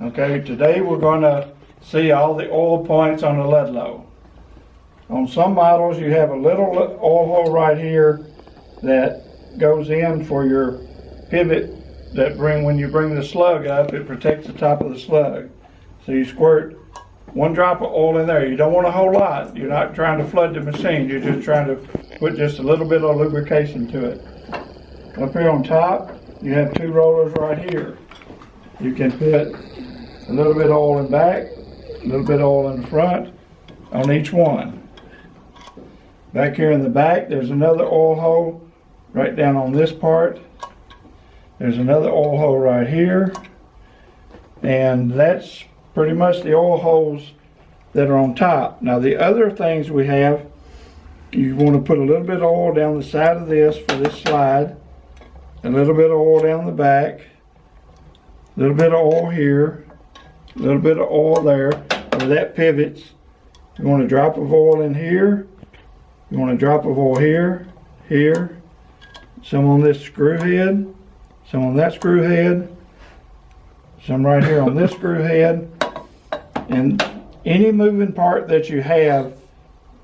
Okay, today we're going to see all the oil points on the Ludlow. On some models you have a little oil hole right here that goes in for your pivot that when you bring the slug up, it protects the top of the slug. So you squirt one drop of oil in there. You don't want a whole lot. You're not trying to flood the machine. You're just trying to put just a little bit of lubrication to it. Up here on top, you have two rollers right here. You can put a little bit of oil in the back, a little bit of oil in the front on each one. Back here in the back, there's another oil hole right down on this part. There's another oil hole right here. And that's pretty much the oil holes that are on top. Now the other things we have, you want to put a little bit of oil down the side of this for this slide, a little bit of oil down the back, a little bit of oil here, a little bit of oil there where that pivots. You want a drop of oil in here, you want a drop of oil here, here, some on this screw head, some on that screw head, some right here on this screw head. And any moving part that you have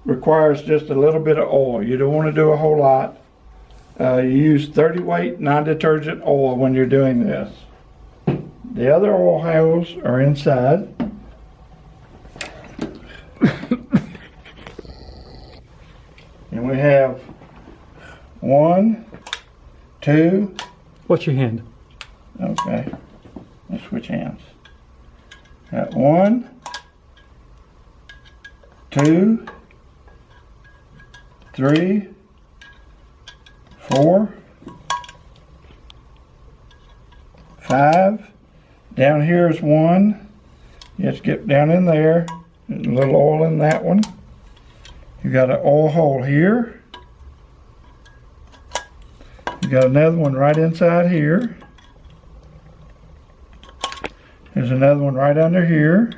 requires just a little bit of oil. You don't want to do a whole lot. You use 30 weight non-detergent oil when you're doing this. The other oil holes are inside. And we have 1, 2. What's your hand? Okay, let's switch hands. Got 1, 2, 3, 4, 5. Down here is 1. You have to get down in there. There's a little oil in that one. You got an oil hole here. You got another one right inside here. There's another one right under here.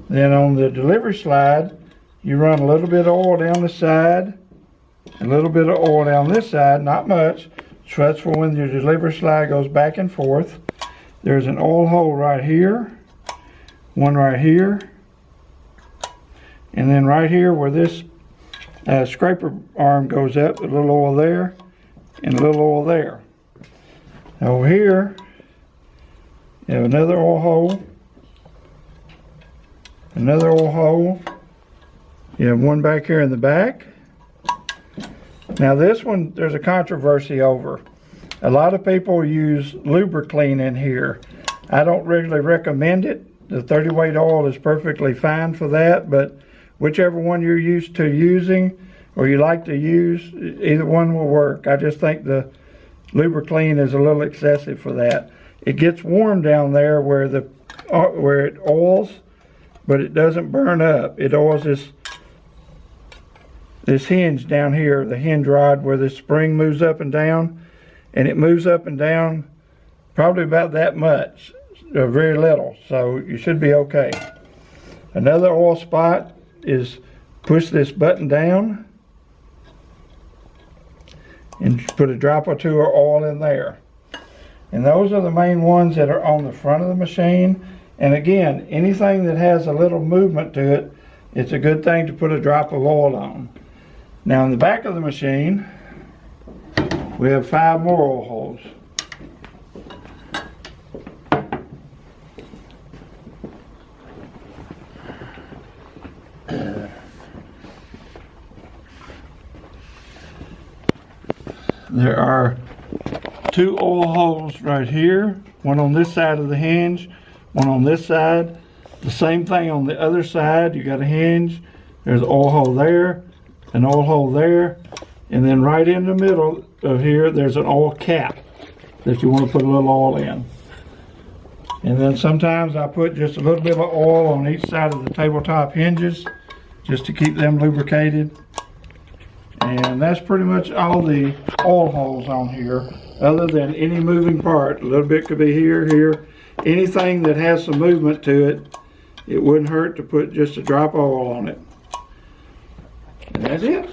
Then on the delivery slide, you run a little bit of oil down the side, a little bit of oil down this side, not much. So that's for when your delivery slide goes back and forth. There's an oil hole right here, one right here, and then right here where this scraper arm goes up, a little oil there, and a little oil there. Over here, you have another oil hole, another oil hole. You have one back here in the back. Now this one, there's a controversy over. A lot of people use Lubriclean in here. I don't really recommend it. The 30 weight oil is perfectly fine for that, but whichever one you're used to using or you like to use, either one will work. I just think the Lubriclean is a little excessive for that. It gets warm down there where it oils, but it doesn't burn up. It oils this hinge down here, the hinge rod where the spring moves up and down, and it moves up and down probably about that much, very little, so you should be okay. Another oil spot is push this button down and put a drop or two of oil in there. And those are the main ones that are on the front of the machine. And again, anything that has a little movement to it, it's a good thing to put a drop of oil on. Now in the back of the machine, we have 5 more oil holes. There are 2 oil holes right here, one on this side of the hinge, one on this side. The same thing on the other side. You got a hinge, there's an oil hole there, an oil hole there, and then right in the middle of here there's an oil cap that you want to put a little oil in. And then sometimes I put just a little bit of oil on each side of the tabletop hinges just to keep them lubricated. And that's pretty much all the oil holes on here, other than any moving part. A little bit could be here, here. Anything that has some movement to it, it wouldn't hurt to put just a drop of oil on it. And that's it.